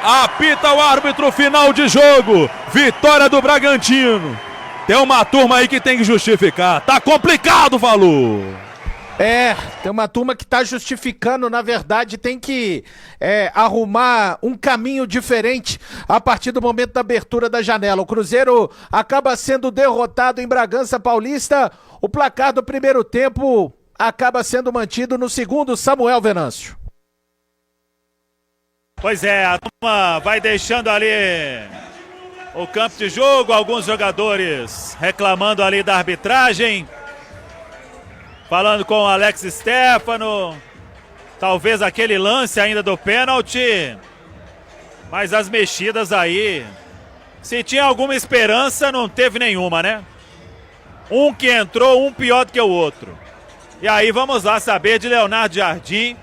Apita o árbitro, final de jogo. Vitória do Bragantino. Tem uma turma aí que tem que justificar. Tá complicado, Valu. Tem uma turma que tá justificando, na verdade, tem que arrumar um caminho diferente a partir do momento da abertura da janela. O Cruzeiro acaba sendo derrotado em Bragança Paulista. O placar do primeiro tempo acaba sendo mantido no segundo, Samuel Venâncio. Pois é, a turma vai deixando ali o campo de jogo, alguns jogadores reclamando ali da arbitragem, falando com o Alex Stefano, talvez aquele lance ainda do pênalti, mas as mexidas aí, se tinha alguma esperança, não teve nenhuma, né? Um que entrou, um pior do que o outro. E aí vamos lá saber de Leonardo Jardim,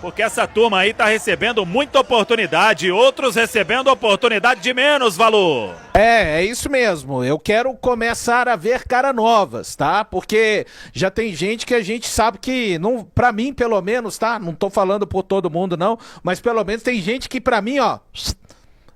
porque essa turma aí tá recebendo muita oportunidade, outros recebendo oportunidade de menos, Valu. É isso mesmo. Eu quero começar a ver caras novas, tá? Porque já tem gente que a gente sabe que, não, pra mim pelo menos, tá? Não tô falando por todo mundo não, mas pelo menos tem gente que pra mim, ó,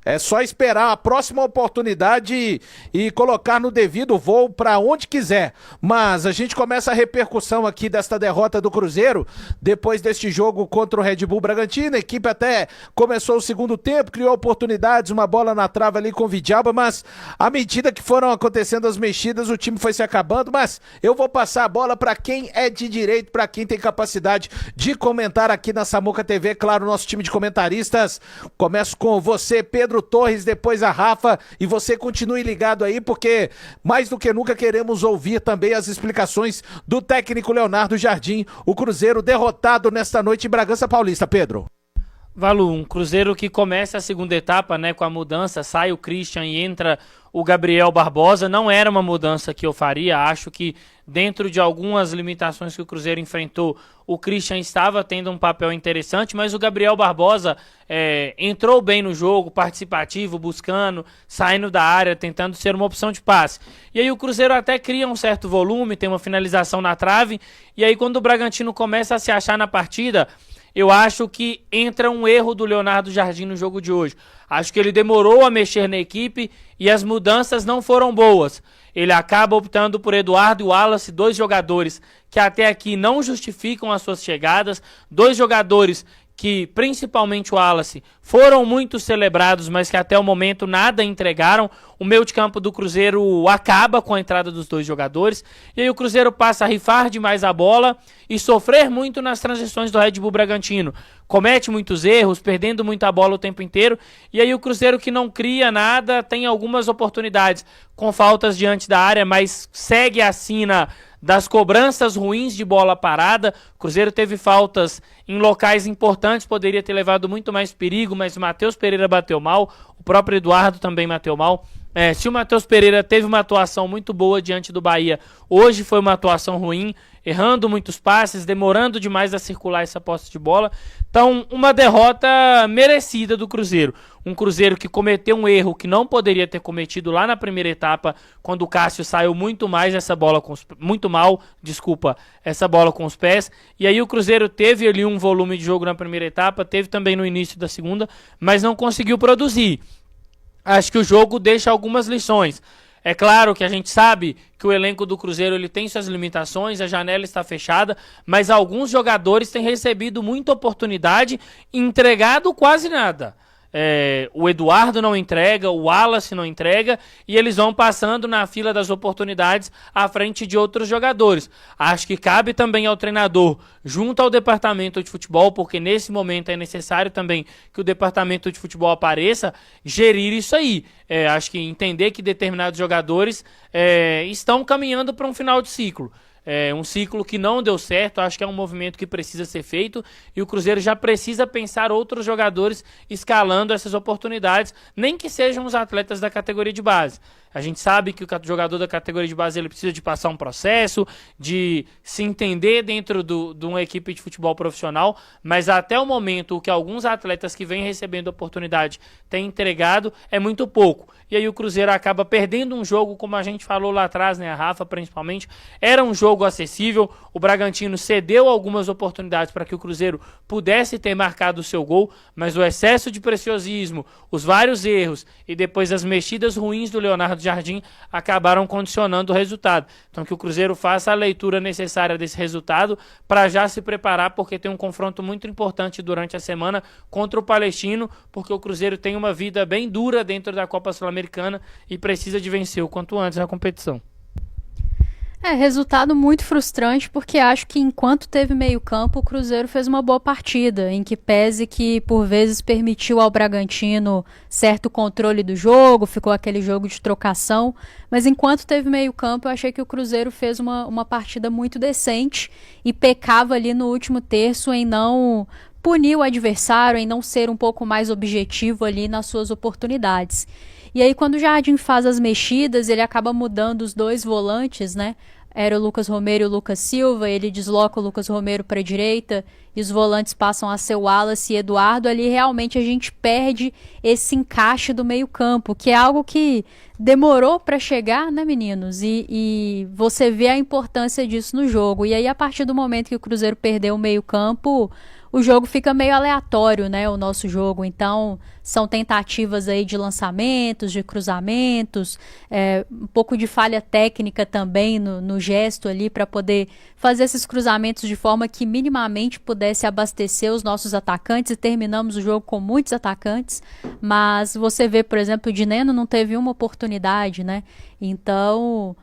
é só esperar a próxima oportunidade e colocar no devido voo para onde quiser. Mas a gente começa a repercussão aqui desta derrota do Cruzeiro, depois deste jogo contra o Red Bull Bragantino. A equipe até começou o segundo tempo, criou oportunidades, uma bola na trave ali com o Vidalba, mas à medida que foram acontecendo as mexidas, o time foi se acabando. Mas eu vou passar a bola para quem é de direito, para quem tem capacidade de comentar aqui na Samuca TV, claro, nosso time de comentaristas. Começo com você, Pedro Torres, depois a Rafa, e você continue ligado aí, porque mais do que nunca queremos ouvir também as explicações do técnico Leonardo Jardim. O Cruzeiro derrotado nesta noite em Bragança Paulista, Pedro. Valu, um Cruzeiro que começa a segunda etapa, né, com a mudança, sai o Christian e entra o Gabriel Barbosa. Não era uma mudança que eu faria, acho que dentro de algumas limitações que o Cruzeiro enfrentou, o Christian estava tendo um papel interessante, mas o Gabriel Barbosa entrou bem no jogo, participativo, buscando, saindo da área, tentando ser uma opção de passe. E aí o Cruzeiro até cria um certo volume, tem uma finalização na trave, e aí quando o Bragantino começa a se achar na partida, eu acho que entra um erro do Leonardo Jardim no jogo de hoje. Acho que ele demorou a mexer na equipe e as mudanças não foram boas. Ele acaba optando por Eduardo e Wallace, dois jogadores que até aqui não justificam as suas chegadas, dois jogadores que, principalmente o Wallace, foram muito celebrados, mas que até o momento nada entregaram. O meio de campo do Cruzeiro acaba com a entrada dos dois jogadores, e aí o Cruzeiro passa a rifar demais a bola e sofrer muito nas transições do Red Bull Bragantino. Comete muitos erros, perdendo muita bola o tempo inteiro, e aí o Cruzeiro, que não cria nada, tem algumas oportunidades com faltas diante da área, mas segue a sina das cobranças ruins de bola parada. O Cruzeiro teve faltas em locais importantes, poderia ter levado muito mais perigo, mas o Matheus Pereira bateu mal, o próprio Eduardo também bateu mal. Se o Matheus Pereira teve uma atuação muito boa diante do Bahia, hoje foi uma atuação ruim, errando muitos passes, demorando demais a circular essa posse de bola. Então, uma derrota merecida do Cruzeiro. Um Cruzeiro que cometeu um erro que não poderia ter cometido lá na primeira etapa, quando o Cássio saiu muito mal essa bola com os pés. E aí o Cruzeiro teve ali um volume de jogo na primeira etapa, teve também no início da segunda, mas não conseguiu produzir. Acho que o jogo deixa algumas lições. É claro que a gente sabe que o elenco do Cruzeiro ele tem suas limitações, a janela está fechada, mas alguns jogadores têm recebido muita oportunidade e entregado quase nada. O Eduardo não entrega, o Wallace não entrega, e eles vão passando na fila das oportunidades à frente de outros jogadores. Acho que cabe também ao treinador, junto ao departamento de futebol, porque nesse momento é necessário também que o departamento de futebol apareça, gerir isso aí. Acho que entender que determinados jogadores estão caminhando para um final de ciclo. Um ciclo que não deu certo, acho que é um movimento que precisa ser feito, e o Cruzeiro já precisa pensar outros jogadores escalando essas oportunidades, nem que sejam os atletas da categoria de base. A gente sabe que o jogador da categoria de base ele precisa de passar um processo, de se entender dentro de uma equipe de futebol profissional, mas até o momento o que alguns atletas que vêm recebendo oportunidade têm entregado é muito pouco. E aí o Cruzeiro acaba perdendo um jogo, como a gente falou lá atrás, né, a Rafa principalmente, era um jogo jogo acessível. O Bragantino cedeu algumas oportunidades para que o Cruzeiro pudesse ter marcado o seu gol, mas o excesso de preciosismo, os vários erros e depois as mexidas ruins do Leonardo Jardim acabaram condicionando o resultado. Então que o Cruzeiro faça a leitura necessária desse resultado para já se preparar, porque tem um confronto muito importante durante a semana contra o Palestino, porque o Cruzeiro tem uma vida bem dura dentro da Copa Sul-Americana e precisa de vencer o quanto antes a competição. Resultado muito frustrante, porque acho que enquanto teve meio campo, o Cruzeiro fez uma boa partida, em que pese que por vezes permitiu ao Bragantino certo controle do jogo, ficou aquele jogo de trocação, mas enquanto teve meio campo, eu achei que o Cruzeiro fez uma partida muito decente e pecava ali no último terço em não punir o adversário, em não ser um pouco mais objetivo ali nas suas oportunidades. E aí quando o Jardim faz as mexidas, ele acaba mudando os dois volantes, né? Era o Lucas Romero e o Lucas Silva, ele desloca o Lucas Romero para a direita e os volantes passam a ser o Wallace e Eduardo. Ali realmente a gente perde esse encaixe do meio campo, que é algo que demorou para chegar, né, meninos? E você vê a importância disso no jogo. E aí a partir do momento que o Cruzeiro perdeu o meio campo, o jogo fica meio aleatório, né, o nosso jogo. Então, são tentativas aí de lançamentos, de cruzamentos, um pouco de falha técnica também no gesto ali para poder fazer esses cruzamentos de forma que minimamente pudesse abastecer os nossos atacantes, e terminamos o jogo com muitos atacantes, mas você vê, por exemplo, o Dineno não teve uma oportunidade, né? Então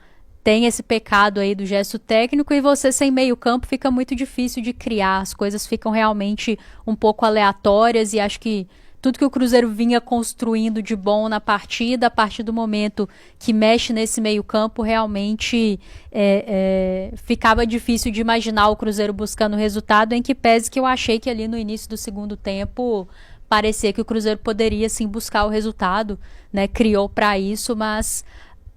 tem esse pecado aí do gesto técnico, e você sem meio campo fica muito difícil de criar, as coisas ficam realmente um pouco aleatórias, e acho que tudo que o Cruzeiro vinha construindo de bom na partida, a partir do momento que mexe nesse meio campo, realmente ficava difícil de imaginar o Cruzeiro buscando resultado, em que pese que eu achei que ali no início do segundo tempo parecia que o Cruzeiro poderia sim buscar o resultado, né? Criou para isso, mas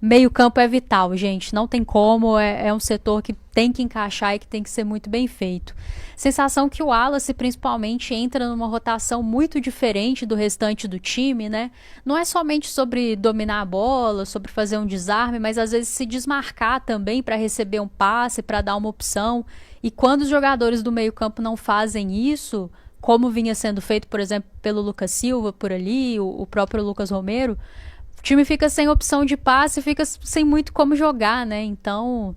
meio campo é vital, gente, não tem como, é um setor que tem que encaixar e que tem que ser muito bem feito. Sensação que o Wallace principalmente entra numa rotação muito diferente do restante do time, né? Não é somente sobre dominar a bola, sobre fazer um desarme, mas às vezes se desmarcar também para receber um passe, para dar uma opção, e quando os jogadores do meio campo não fazem isso, como vinha sendo feito, por exemplo, pelo Lucas Silva por ali, o próprio Lucas Romero, o time fica sem opção de passe, fica sem muito como jogar, né? Então,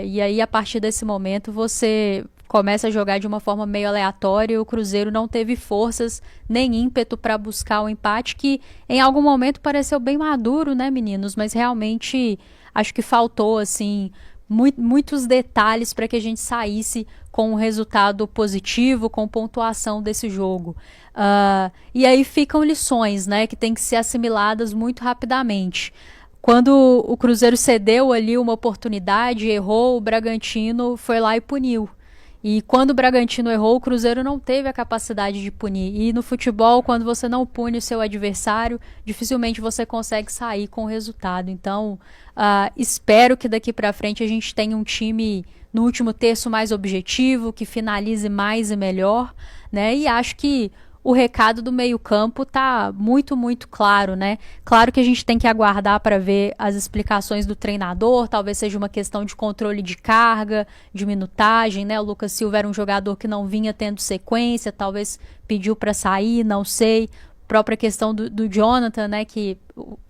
e aí a partir desse momento você começa a jogar de uma forma meio aleatória, e o Cruzeiro não teve forças nem ímpeto para buscar o empate, que em algum momento pareceu bem maduro, né, meninos? Mas realmente acho que faltou, assim, muitos detalhes para que a gente saísse com um resultado positivo, com pontuação desse jogo. E aí ficam lições, né, que tem que ser assimiladas muito rapidamente. Quando o Cruzeiro cedeu ali uma oportunidade, errou, o Bragantino foi lá e puniu. E quando o Bragantino errou, o Cruzeiro não teve a capacidade de punir. E no futebol, quando você não pune o seu adversário, dificilmente você consegue sair com o resultado. Então, espero que daqui para frente a gente tenha um time no último terço mais objetivo, que finalize mais e melhor, né? E acho que o recado do meio-campo tá muito, muito claro, né? Claro que a gente tem que aguardar para ver as explicações do treinador, talvez seja uma questão de controle de carga, de minutagem, né? O Lucas Silva era um jogador que não vinha tendo sequência, talvez pediu para sair, não sei. Própria questão do Jonathan, né? Que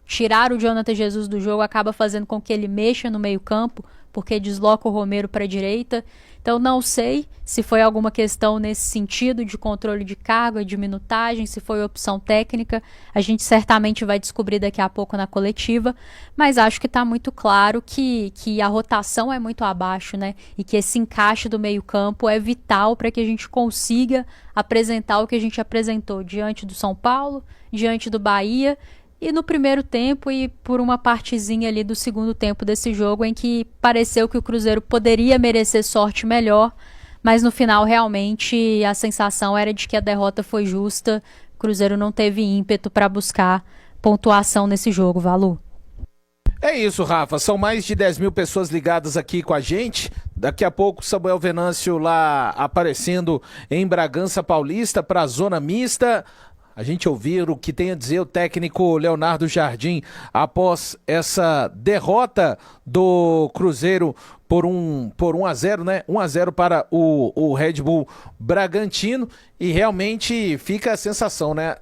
tirar o Jonathan Jesus do jogo acaba fazendo com que ele mexa no meio-campo, porque desloca o Romero para a direita. Então não sei se foi alguma questão nesse sentido de controle de carga, de minutagem, se foi opção técnica. A gente certamente vai descobrir daqui a pouco na coletiva, mas acho que está muito claro que a rotação é muito abaixo, né? E que esse encaixe do meio-campo é vital para que a gente consiga apresentar o que a gente apresentou diante do São Paulo, diante do Bahia, e no primeiro tempo e por uma partezinha ali do segundo tempo desse jogo, em que pareceu que o Cruzeiro poderia merecer sorte melhor, mas no final realmente a sensação era de que a derrota foi justa. O Cruzeiro não teve ímpeto para buscar pontuação nesse jogo, Valu. É isso, Rafa, são mais de 10 mil pessoas ligadas aqui com a gente. Daqui a pouco Samuel Venâncio lá aparecendo em Bragança Paulista para a zona mista. a gente ouvir o que tem a dizer o técnico Leonardo Jardim após essa derrota do Cruzeiro por 1-0, né? 1-0 para o Red Bull Bragantino, e realmente fica a sensação, né?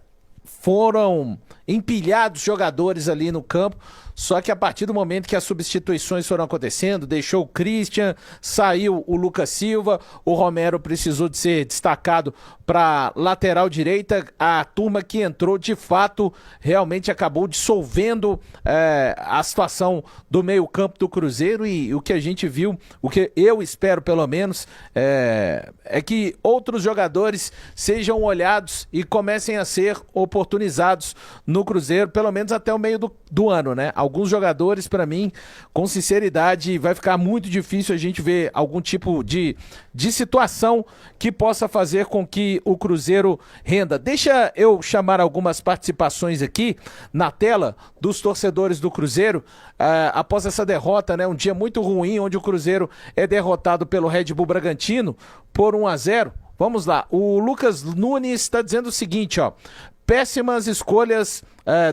Foram empilhados jogadores ali no campo, só que a partir do momento que as substituições foram acontecendo, deixou o Christian, saiu o Lucas Silva, o Romero precisou de ser destacado para lateral direita, a turma que entrou de fato realmente acabou dissolvendo a situação do meio campo do Cruzeiro, e o que a gente viu, o que eu espero pelo menos, é que outros jogadores sejam olhados e comecem a ser oportunizados no Cruzeiro, pelo menos até o meio do ano, né? Alguns jogadores, para mim, com sinceridade, vai ficar muito difícil a gente ver algum tipo de situação que possa fazer com que o Cruzeiro renda. Deixa eu chamar algumas participações aqui na tela dos torcedores do Cruzeiro, após essa derrota, né? Um dia muito ruim, onde o Cruzeiro é derrotado pelo Red Bull Bragantino por 1-0. Vamos lá, o Lucas Nunes está dizendo o seguinte, ó: péssimas escolhas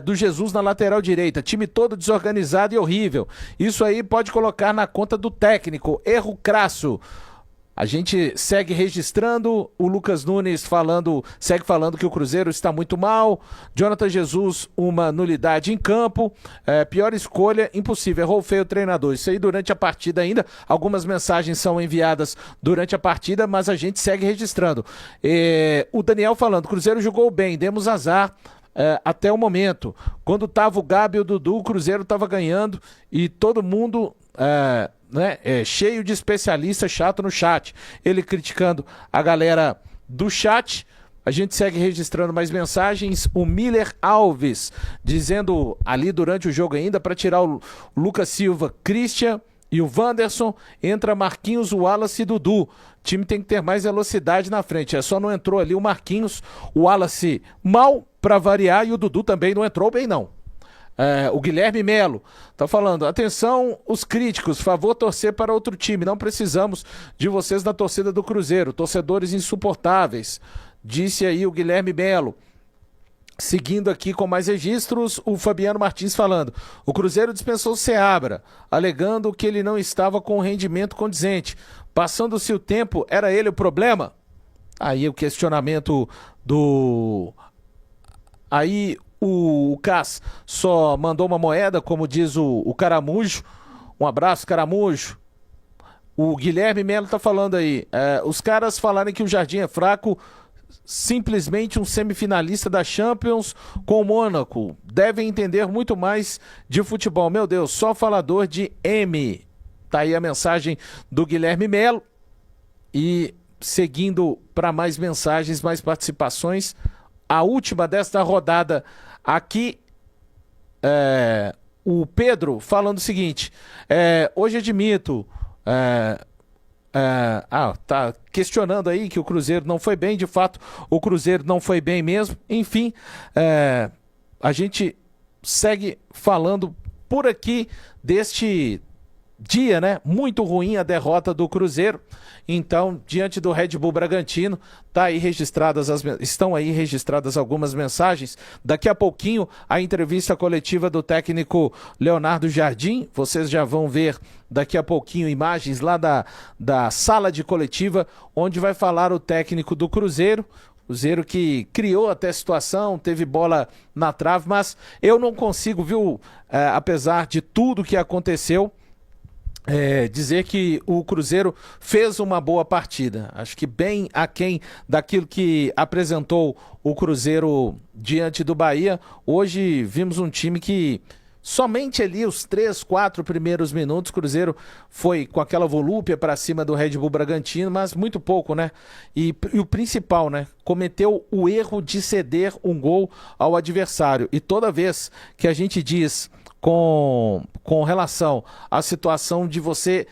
do Jesus na lateral direita, time todo desorganizado e horrível. Isso aí pode colocar na conta do técnico, erro crasso. A gente segue registrando, o Lucas Nunes segue falando que o Cruzeiro está muito mal. Jonathan Jesus, uma nulidade em campo, pior escolha, impossível, errou feio o treinador. Isso aí durante a partida ainda, algumas mensagens são enviadas durante a partida, mas a gente segue registrando. O Daniel falando, Cruzeiro jogou bem, demos azar até o momento. Quando tava o Gabi e o Dudu, o Cruzeiro tava ganhando e todo mundo... cheio de especialista chato no chat, ele criticando a galera do chat. A gente segue registrando mais mensagens. O Miller Alves dizendo ali durante o jogo ainda, para tirar o Lucas Silva, Christian e o Wanderson, entra Marquinhos, o Wallace e Dudu. O time tem que ter mais velocidade na frente. Só não entrou ali o Marquinhos, o Wallace mal para variar, e o Dudu também não entrou bem não. O Guilherme Melo tá falando, atenção os críticos, favor torcer para outro time, não precisamos de vocês na torcida do Cruzeiro, torcedores insuportáveis, disse aí o Guilherme Melo. Seguindo aqui com mais registros, o Fabiano Martins falando, o Cruzeiro dispensou o Seabra, alegando que ele não estava com rendimento condizente, passando-se o tempo, era ele o problema? Aí o questionamento do... Aí o Cass só mandou uma moeda, como diz o Caramujo. Um abraço, Caramujo. O Guilherme Melo tá falando aí. Os caras falarem que o Jardim é fraco, simplesmente um semifinalista da Champions com o Mônaco. Devem entender muito mais de futebol. Meu Deus, só falador de M. Tá aí a mensagem do Guilherme Melo. E seguindo para mais mensagens, mais participações. A última desta rodada aqui, o Pedro falando o seguinte, hoje admito, tá questionando aí que o Cruzeiro não foi bem, de fato, o Cruzeiro não foi bem mesmo, enfim, a gente segue falando por aqui deste dia, né? Muito ruim a derrota do Cruzeiro. Então, diante do Red Bull Bragantino, estão aí registradas algumas mensagens. Daqui a pouquinho, a entrevista coletiva do técnico Leonardo Jardim. Vocês já vão ver daqui a pouquinho imagens lá da sala de coletiva, onde vai falar o técnico do Cruzeiro. Cruzeiro que criou até a situação, teve bola na trave, mas eu não consigo, apesar de tudo que aconteceu, dizer que o Cruzeiro fez uma boa partida. Acho que bem aquém daquilo que apresentou o Cruzeiro diante do Bahia. Hoje vimos um time que somente ali os 3, 4 primeiros minutos o Cruzeiro foi com aquela volúpia para cima do Red Bull Bragantino, mas muito pouco, né? E o principal, né? Cometeu o erro de ceder um gol ao adversário. E toda vez que a gente diz com relação à situação de você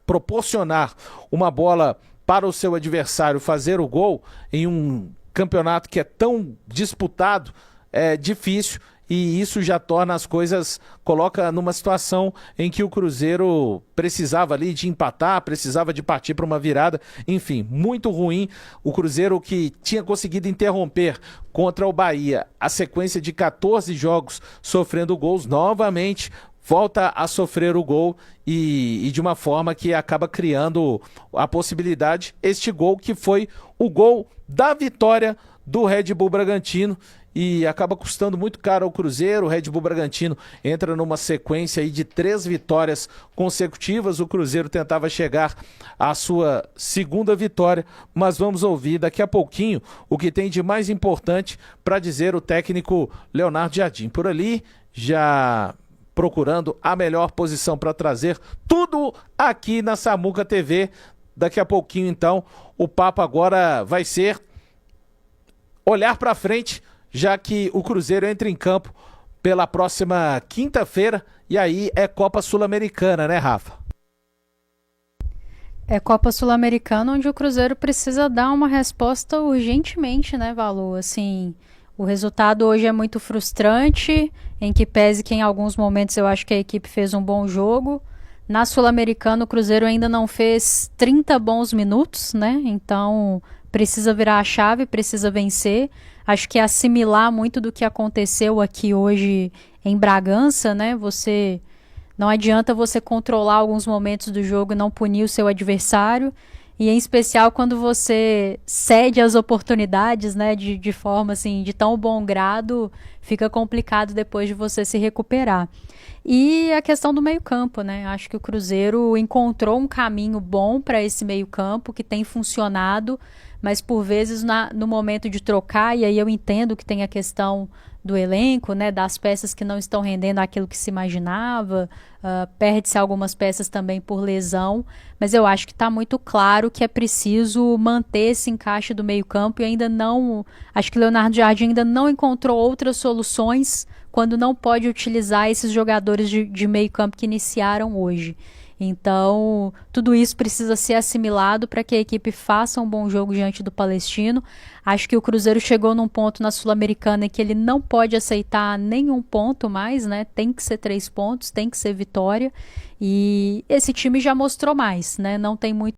proporcionar uma bola para o seu adversário fazer o gol em um campeonato que é tão disputado, é difícil. e isso já torna as coisas, coloca numa situação em que o Cruzeiro precisava ali de empatar, precisava de partir para uma virada, enfim, muito ruim. O Cruzeiro que tinha conseguido interromper contra o Bahia a sequência de 14 jogos sofrendo gols, novamente volta a sofrer o gol e de uma forma que acaba criando a possibilidade, este gol que foi o gol da vitória do Red Bull Bragantino e acaba custando muito caro ao Cruzeiro. O Red Bull Bragantino entra numa sequência aí de 3 vitórias consecutivas. O Cruzeiro tentava chegar à sua segunda vitória, mas vamos ouvir daqui a pouquinho o que tem de mais importante para dizer o técnico Leonardo Jardim. Por ali, já procurando a melhor posição para trazer tudo aqui na Samuca TV. Daqui a pouquinho, então, o papo agora vai ser olhar para frente, já que o Cruzeiro entra em campo pela próxima quinta-feira, e aí é Copa Sul-Americana, né, Rafa? É Copa Sul-Americana onde o Cruzeiro precisa dar uma resposta urgentemente, né, Valor? Assim, o resultado hoje é muito frustrante, em que pese que em alguns momentos eu acho que a equipe fez um bom jogo. Na Sul-Americana o Cruzeiro ainda não fez 30 bons minutos, né? Então precisa virar a chave, precisa vencer. Acho que assimilar muito do que aconteceu aqui hoje em Bragança, né? Não adianta você controlar alguns momentos do jogo e não punir o seu adversário. E em especial quando você cede as oportunidades, né, de forma assim, de tão bom grado, fica complicado depois de você se recuperar. E a questão do meio-campo, né? Acho que o Cruzeiro encontrou um caminho bom para esse meio-campo que tem funcionado, mas por vezes no momento de trocar, e aí eu entendo que tem a questão do elenco, né, das peças que não estão rendendo aquilo que se imaginava, perde-se algumas peças também por lesão, mas eu acho que está muito claro que é preciso manter esse encaixe do meio-campo e ainda não, acho que o Leonardo Jardim ainda não encontrou outras soluções quando não pode utilizar esses jogadores de meio-campo que iniciaram hoje. Então, tudo isso precisa ser assimilado para que a equipe faça um bom jogo diante do Palestino. Acho que o Cruzeiro chegou num ponto na Sul-Americana em que ele não pode aceitar nenhum ponto mais, né? Tem que ser 3 pontos, tem que ser vitória. E esse time já mostrou mais, né? Não tem muito